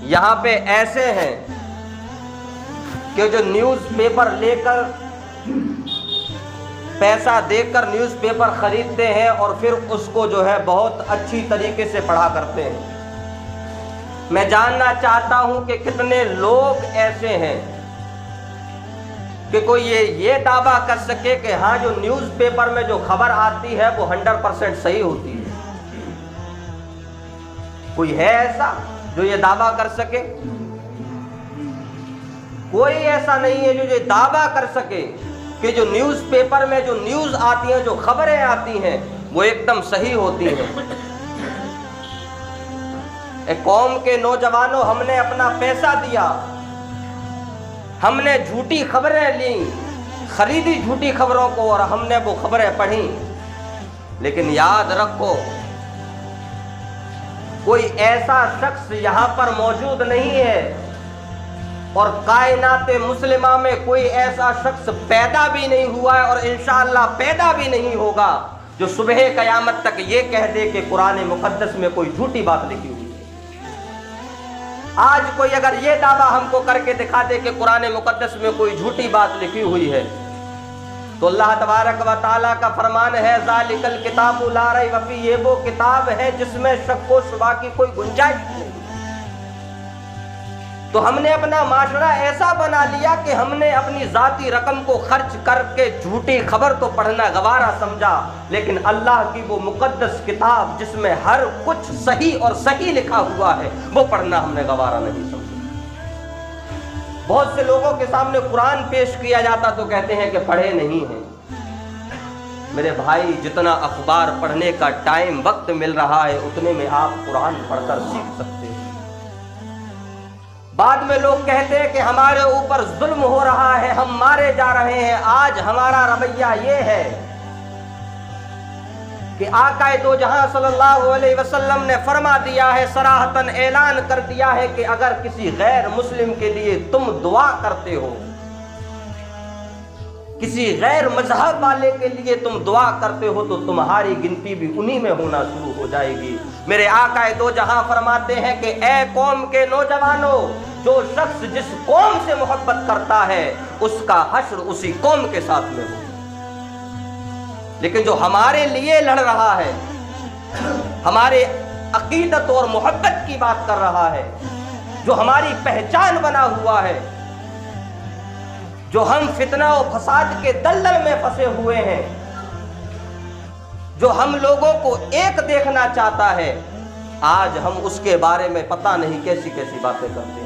یہاں پہ ایسے ہیں کہ جو نیوز پیپر لے کر پیسہ دے کر نیوز پیپر خریدتے ہیں اور پھر اس کو جو ہے بہت اچھی طریقے سے پڑھا کرتے ہیں۔ میں جاننا چاہتا ہوں کہ کتنے لوگ ایسے ہیں کہ کوئی یہ دعویٰ کر سکے کہ ہاں جو نیوز پیپر میں جو خبر آتی ہے وہ 100% صحیح ہوتی ہے؟ کوئی ہے ایسا جو یہ دعویٰ کر سکے؟ کوئی ایسا نہیں ہے جو یہ دعویٰ کر سکے کہ جو نیوز پیپر میں جو نیوز آتی ہیں، جو خبریں آتی ہیں، وہ ایک دم صحیح ہوتی ہیں۔ ایک قوم کے نوجوانوں، ہم نے اپنا پیسہ دیا، ہم نے جھوٹی خبریں لیں، خریدی جھوٹی خبروں کو، اور ہم نے وہ خبریں پڑھیں، لیکن یاد رکھو کوئی ایسا شخص یہاں پر موجود نہیں ہے، اور کائنات مسلمہ میں کوئی ایسا شخص پیدا بھی نہیں ہوا ہے اور انشاءاللہ پیدا بھی نہیں ہوگا جو صبح قیامت تک یہ کہہ دے کہ قرآن مقدس میں کوئی جھوٹی بات لکھی ہوئی ہے۔ آج کوئی اگر یہ دعویٰ ہم کو کر کے دکھا دے کہ قرآن مقدس میں کوئی جھوٹی بات لکھی ہوئی ہے، تو اللہ تبارک و تعالیٰ کا فرمان ہے ذالک الکتاب لا ریب فیہ، یہ وہ کتاب ہے جس میں شک و شبہ کی کوئی گنجائش نہیں۔ تو ہم نے اپنا معاشرہ ایسا بنا لیا کہ ہم نے اپنی ذاتی رقم کو خرچ کر کے جھوٹی خبر تو پڑھنا گوارا سمجھا، لیکن اللہ کی وہ مقدس کتاب جس میں ہر کچھ صحیح اور صحیح لکھا ہوا ہے وہ پڑھنا ہم نے گوارا نہیں سمجھا۔ بہت سے لوگوں کے سامنے قرآن پیش کیا جاتا تو کہتے ہیں کہ پڑھے نہیں ہیں۔ میرے بھائی، جتنا اخبار پڑھنے کا ٹائم وقت مل رہا ہے اتنے میں آپ قرآن پڑھ کر سیکھ سکتے ہیں۔ بعد میں لوگ کہتے ہیں کہ ہمارے اوپر ظلم ہو رہا ہے، ہم مارے جا رہے ہیں۔ آج ہمارا رویہ یہ ہے کہ آقا دو جہاں صلی اللہ علیہ وسلم نے فرما دیا ہے، صراحتاً اعلان کر دیا ہے کہ اگر کسی غیر مسلم کے لیے تم دعا کرتے ہو، کسی غیر مذہب والے کے لیے تم دعا کرتے ہو، تو تمہاری گنتی بھی انہی میں ہونا شروع ہو جائے گی۔ میرے آقا دو جہاں فرماتے ہیں کہ اے قوم کے نوجوانوں، جو شخص جس قوم سے محبت کرتا ہے اس کا حشر اسی قوم کے ساتھ میں ہو، لیکن جو ہمارے لیے لڑ رہا ہے، ہمارے عقیدت اور محبت کی بات کر رہا ہے، جو ہماری پہچان بنا ہوا ہے، جو ہم فتنہ و فساد کے دلدل میں پھنسے ہوئے ہیں، جو ہم لوگوں کو ایک دیکھنا چاہتا ہے، آج ہم اس کے بارے میں پتہ نہیں کیسی کیسی باتیں کرتے ہیں۔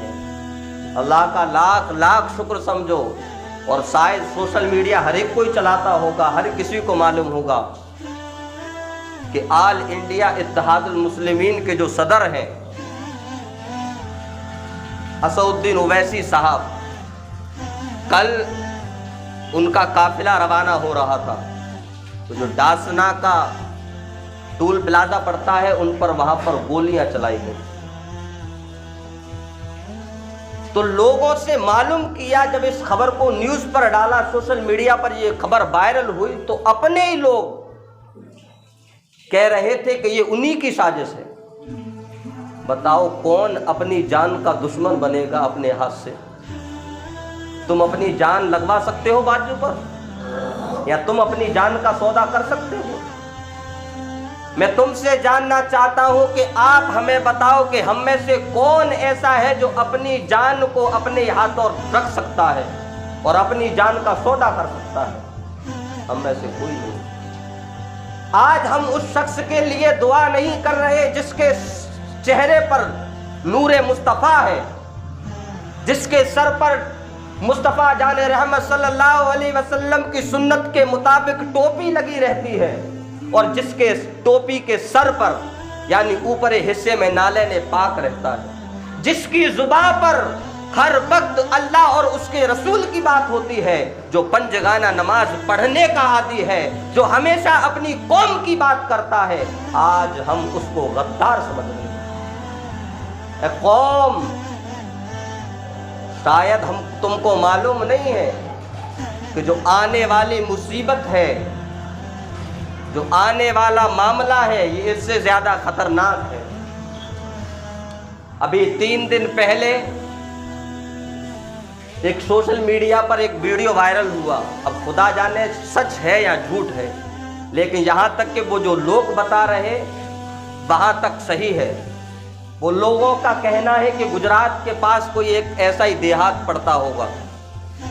اللہ کا لاکھ لاکھ شکر سمجھو، اور شاید سوشل میڈیا ہر ایک کوئی چلاتا ہوگا، ہر کسی کو معلوم ہوگا کہ آل انڈیا اتحاد المسلمین کے جو صدر ہیں اسد الدین اویسی صاحب، کل ان کا قافلہ روانہ ہو رہا تھا، تو جو ڈاسنا کا ٹول پلازا پڑتا ہے ان پر وہاں پر گولیاں چلائی گئی۔ تو لوگوں سے معلوم کیا، جب اس خبر کو نیوز پر ڈالا، سوشل میڈیا پر یہ خبر وائرل ہوئی، تو اپنے ہی لوگ کہہ رہے تھے کہ یہ انہی کی سازش ہے۔ بتاؤ کون اپنی جان کا دشمن بنے گا اپنے ہاتھ سے؟ تم اپنی جان لگوا سکتے ہو بازو پر، یا تم اپنی جان کا سودا کر سکتے ہو؟ میں تم سے جاننا چاہتا ہوں کہ آپ ہمیں بتاؤ کہ ہم میں سے کون ایسا ہے جو اپنی جان کو اپنے ہاتھوں رکھ سکتا ہے اور اپنی جان کا سودا کر سکتا ہے؟ ہم میں سے کوئی نہیں۔ آج ہم اس شخص کے لیے دعا نہیں کر رہے جس کے چہرے پر نور مصطفیٰ ہے، جس کے سر پر مصطفیٰ جان رحمت صلی اللہ علیہ وسلم کی سنت کے مطابق ٹوپی لگی رہتی ہے، اور جس کے ٹوپی کے سر پر یعنی اوپر حصے میں نالین پاک رہتا ہے، جس کی زبان پر ہر وقت اللہ اور اس کے رسول کی بات ہوتی ہے، جو پنجگانہ نماز پڑھنے کا عادی ہے، جو ہمیشہ اپنی قوم کی بات کرتا ہے، آج ہم اس کو غدار سمجھ رہے ہیں۔ اے قوم، شاید تم کو معلوم نہیں ہے کہ جو آنے والی مصیبت ہے، جو آنے والا معاملہ ہے، یہ اس سے زیادہ خطرناک ہے۔ ابھی 3 دن پہلے ایک سوشل میڈیا پر ایک ویڈیو وائرل ہوا، اب خدا جانے سچ ہے یا جھوٹ ہے، لیکن یہاں تک کہ وہ جو لوگ بتا رہے وہاں تک صحیح ہے۔ وہ لوگوں کا کہنا ہے کہ گجرات کے پاس کوئی ایک ایسا ہی دیہات پڑتا ہوگا،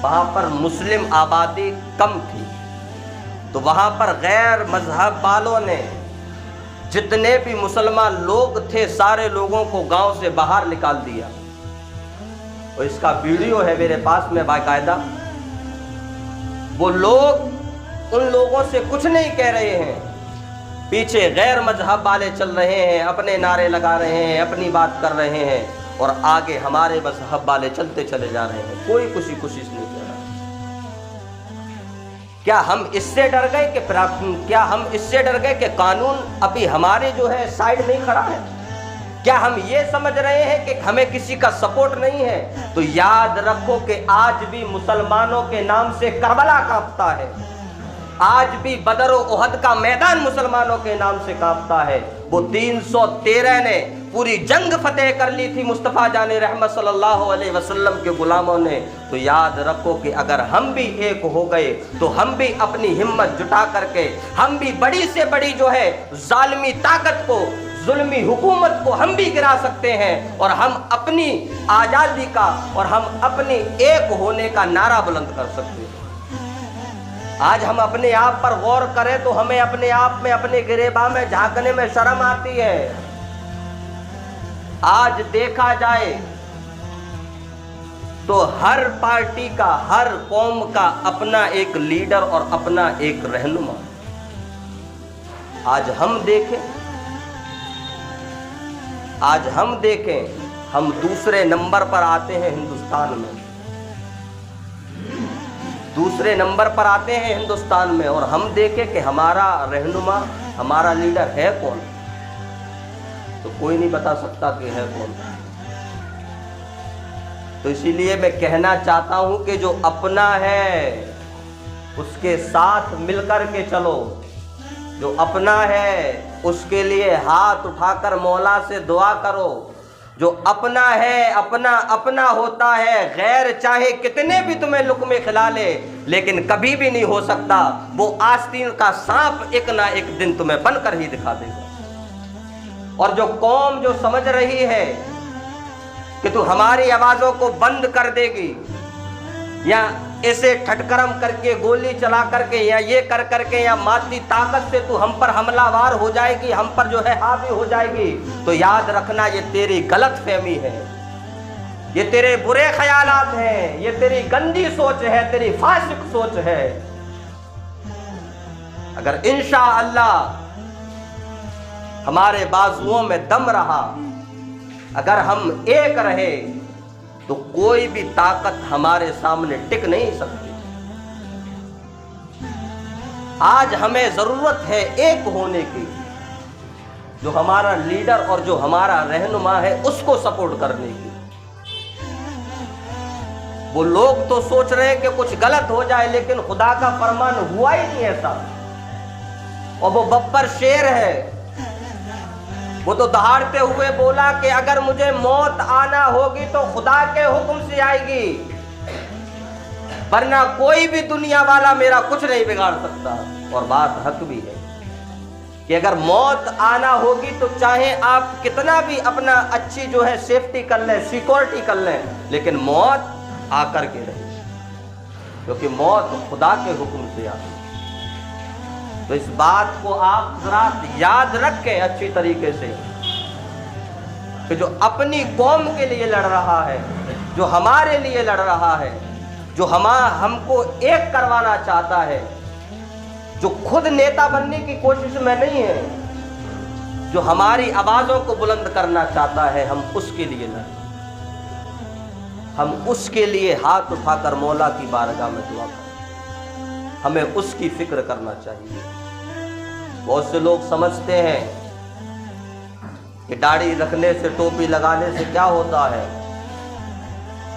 وہاں پر مسلم آبادی کم تھی، تو وہاں پر غیر مذہب والوں نے جتنے بھی مسلمان لوگ تھے سارے لوگوں کو گاؤں سے باہر نکال دیا، اور اس کا ویڈیو ہے میرے پاس میں باقاعدہ۔ وہ لوگ ان لوگوں سے کچھ نہیں کہہ رہے ہیں، پیچھے غیر مذہب والے چل رہے ہیں، اپنے نعرے لگا رہے ہیں، اپنی بات کر رہے ہیں، اور آگے ہمارے مذہب والے چلتے چلے جا رہے ہیں، کوئی کوشش نہیں کر رہا۔ کیا ہم اس سے ڈر گئے کہ قانون ابھی ہمارے جو ہے سائیڈ نہیں کھڑا ہے؟ کیا ہم یہ سمجھ رہے ہیں کہ ہمیں کسی کا سپورٹ نہیں ہے؟ تو یاد رکھو کہ آج بھی مسلمانوں کے نام سے کربلا کانپتا ہے، آج بھی بدر و احد کا میدان مسلمانوں کے نام سے کانپتا ہے۔ وہ 313 نے پوری جنگ فتح کر لی تھی مصطفیٰ جان رحمت صلی اللہ علیہ وسلم کے غلاموں نے۔ تو یاد رکھو کہ اگر ہم بھی ایک ہو گئے تو ہم بھی اپنی ہمت جٹا کر کے ہم بھی بڑی سے بڑی جو ہے ظالمی طاقت کو، ظلمی حکومت کو ہم بھی گرا سکتے ہیں، اور ہم اپنی آزادی کا اور ہم اپنی ایک ہونے کا نعرہ بلند کر سکتے ہیں۔ آج ہم اپنے آپ پر غور کریں تو ہمیں اپنے آپ میں اپنے گریباں میں جھانکنے میں شرم آتی ہے۔ آج دیکھا جائے تو ہر پارٹی کا، ہر قوم کا اپنا ایک لیڈر اور اپنا ایک رہنما۔ آج ہم دیکھیں ہم دوسرے نمبر پر آتے ہیں ہندوستان میں، اور ہم دیکھیں کہ ہمارا رہنما، ہمارا لیڈر ہے کون؟ تو کوئی نہیں بتا سکتا کہ ہے کون۔ تو اسی لیے میں کہنا چاہتا ہوں کہ جو اپنا ہے اس کے ساتھ مل کر کے چلو، جو اپنا ہے اس کے لیے ہاتھ اٹھا کر مولا سے دعا کرو۔ جو اپنا ہے، اپنا ہوتا ہے، غیر چاہے کتنے بھی تمہیں لقمے کھلا لے لیکن کبھی بھی نہیں ہو سکتا، وہ آستین کا سانپ ایک نہ ایک دن تمہیں بن کر ہی دکھا دے گا۔ اور جو قوم جو سمجھ رہی ہے کہ تو ہماری آوازوں کو بند کر دے گی، یا اسے ٹھٹکرم کر کے، گولی چلا کر کے، یا یہ کر کر کے، یا مادی طاقت سے تو ہم پر حملہ وار ہو جائے گی، ہم پر جو ہے حاوی ہو جائے گی، تو یاد رکھنا یہ تیری غلط فہمی ہے، یہ تیرے برے خیالات ہیں، یہ تیری گندی سوچ ہے، تیری فاسق سوچ ہے۔ اگر انشاءاللہ ہمارے بازوؤں میں دم رہا، اگر ہم ایک رہے، تو کوئی بھی طاقت ہمارے سامنے ٹک نہیں سکتی۔ آج ہمیں ضرورت ہے ایک ہونے کی، جو ہمارا لیڈر اور جو ہمارا رہنما ہے اس کو سپورٹ کرنے کی۔ وہ لوگ تو سوچ رہے ہیں کہ کچھ غلط ہو جائے، لیکن خدا کا فرمان ہوا ہی نہیں ایسا، اور وہ ببر شیر ہے، وہ تو دہاڑتے ہوئے بولا کہ اگر مجھے موت آنا ہوگی تو خدا کے حکم سے آئے گی، ورنہ کوئی بھی دنیا والا میرا کچھ نہیں بگاڑ سکتا۔ اور بات حق بھی ہے کہ اگر موت آنا ہوگی تو چاہے آپ کتنا بھی اپنا اچھی جو ہے سیفٹی کر لیں، سیکورٹی کر لیں، لیکن موت آ کر کے رہے، کیونکہ موت خدا کے حکم سے آتی۔ تو اس بات کو آپ ذرا یاد رکھیں اچھی طریقے سے، کہ جو اپنی قوم کے لیے لڑ رہا ہے، جو ہمارے لیے لڑ رہا ہے، جو ہم کو ایک کروانا چاہتا ہے، جو خود نیتا بننے کی کوشش میں نہیں ہے، جو ہماری آوازوں کو بلند کرنا چاہتا ہے، ہم اس کے لیے لڑیں، ہم اس کے لیے ہاتھ اٹھا کر مولا کی بارگاہ میں دعا کریں۔ ہمیں اس کی فکر کرنا چاہیے۔ بہت سے لوگ سمجھتے ہیں کہ داڑھی رکھنے سے، ٹوپی لگانے سے کیا ہوتا ہے،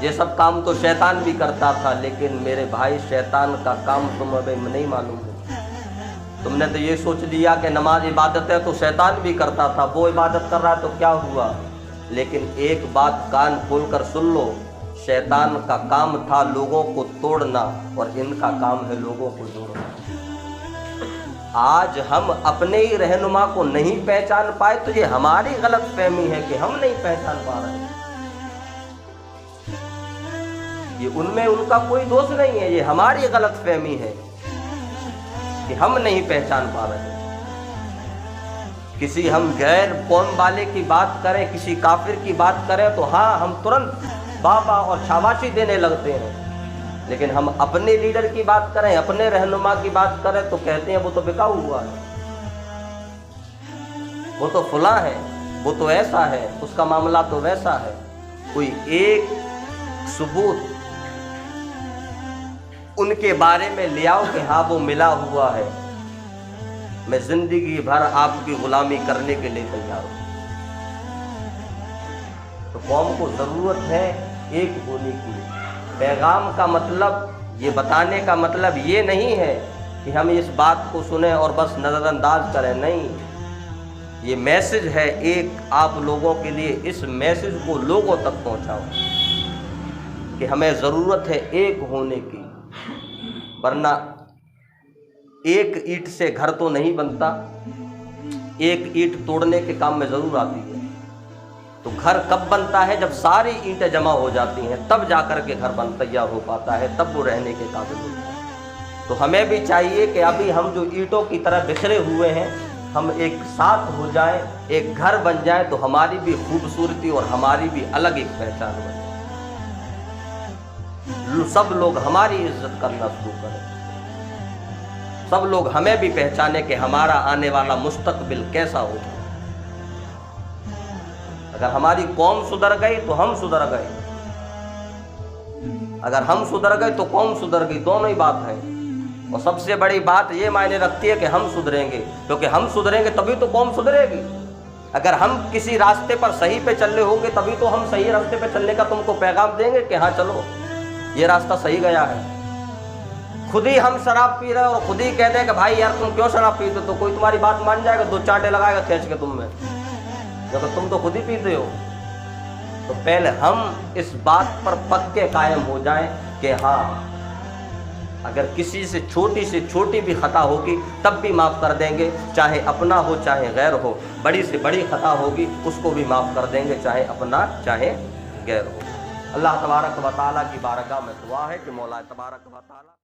یہ سب کام تو شیطان بھی کرتا تھا، لیکن میرے بھائی شیطان کا کام تمہیں نہیں معلوم ہے۔ تم نے تو یہ سوچ لیا کہ نماز عبادت ہے تو شیطان بھی کرتا تھا، وہ عبادت کر رہا ہے تو کیا ہوا؟ لیکن ایک بات کان کھول کر سن لو، شیطان کا کام تھا لوگوں کو توڑنا اور ان کا کام ہے لوگوں کو جوڑنا۔ آج ہم اپنے ہی رہنما کو نہیں پہچان پائے تو یہ ہماری غلط فہمی ہے کہ ہم نہیں پہچان پا رہے ہیں۔ یہ ان میں ان کا کوئی دوست نہیں ہے، یہ ہماری غلط فہمی ہے کہ ہم نہیں پہچان پا رہے ہیں۔ کسی ہم غیر قوم والے کی بات کریں، کسی کافر کی بات کریں تو ہاں ہم ترنت بابا اور شاباشی دینے لگتے ہیں، لیکن ہم اپنے لیڈر کی بات کریں، اپنے رہنما کی بات کریں تو کہتے ہیں وہ تو بکا ہوا ہے، وہ تو فلاں ہے، وہ تو ایسا ہے، اس کا معاملہ تو ویسا ہے۔ کوئی ایک ثبوت ان کے بارے میں لے آؤ کہ ہاں وہ ملا ہوا ہے، میں زندگی بھر آپ کی غلامی کرنے کے لیے تیار ہوں۔ تو قوم کو ضرورت ہے ایک ہونے کی۔ پیغام کا مطلب، یہ بتانے کا مطلب یہ نہیں ہے کہ ہم اس بات کو سنیں اور بس نظر انداز کریں، نہیں، یہ میسج ہے ایک آپ لوگوں کے لیے، اس میسج کو لوگوں تک پہنچاؤ کہ ہمیں ضرورت ہے ایک ہونے کی، ورنہ ایک اینٹ سے گھر تو نہیں بنتا، ایک اینٹ توڑنے کے کام میں ضرور آتی ہے۔ تو گھر کب بنتا ہے؟ جب ساری اینٹیں جمع ہو جاتی ہیں، تب جا کر کے گھر تیار ہو پاتا ہے، تب وہ رہنے کے قابل ہوتا ہے۔ تو ہمیں بھی چاہیے کہ ابھی ہم جو اینٹوں کی طرح بکھرے ہوئے ہیں، ہم ایک ساتھ ہو جائیں، ایک گھر بن جائے تو ہماری بھی خوبصورتی اور ہماری بھی الگ ایک پہچان بنے، سب لوگ ہماری عزت کرنا شروع کریں، سب لوگ ہمیں بھی پہچانے کہ ہمارا آنے والا مستقبل کیسا ہوگا۔ اگر ہماری قوم سدھر گئی تو ہم سدھر گئے، اگر ہم سدھر گئے تو قوم سدھر گئی، دونوں ہی بات ہے۔ اور سب سے بڑی بات یہ معنی رکھتی ہے کہ ہم سدھریں گے، کیونکہ ہم سدھریں گے تبھی تو قوم سدھرے گی۔ اگر ہم کسی راستے پر صحیح پہ چل رہے ہوں گے تبھی تو ہم صحیح راستے پہ چلنے کا تم کو پیغام دیں گے کہ ہاں چلو یہ راستہ صحیح گیا ہے۔ خود ہی ہم شراب پی رہے ہیں اور خود ہی کہتے ہیں کہ بھائی یار تم کیوں شراب پیتے ہو، تو کوئی تمہاری بات مان جائے گا؟ دو چانٹے لگائے گا کھینچ کے تم میں، کیونکہ تم تو خود ہی پیتے ہو۔ تو پہلے ہم اس بات پر پکے قائم ہو جائیں کہ ہاں اگر کسی سے چھوٹی بھی خطا ہوگی تب بھی معاف کر دیں گے، چاہے اپنا ہو چاہے غیر ہو۔ بڑی سے بڑی خطا ہوگی اس کو بھی معاف کر دیں گے، چاہے اپنا چاہے غیر ہو۔ اللہ تبارک و تعالیٰ کی بارگاہ میں دعا ہے کہ مولا تبارک و تعالیٰ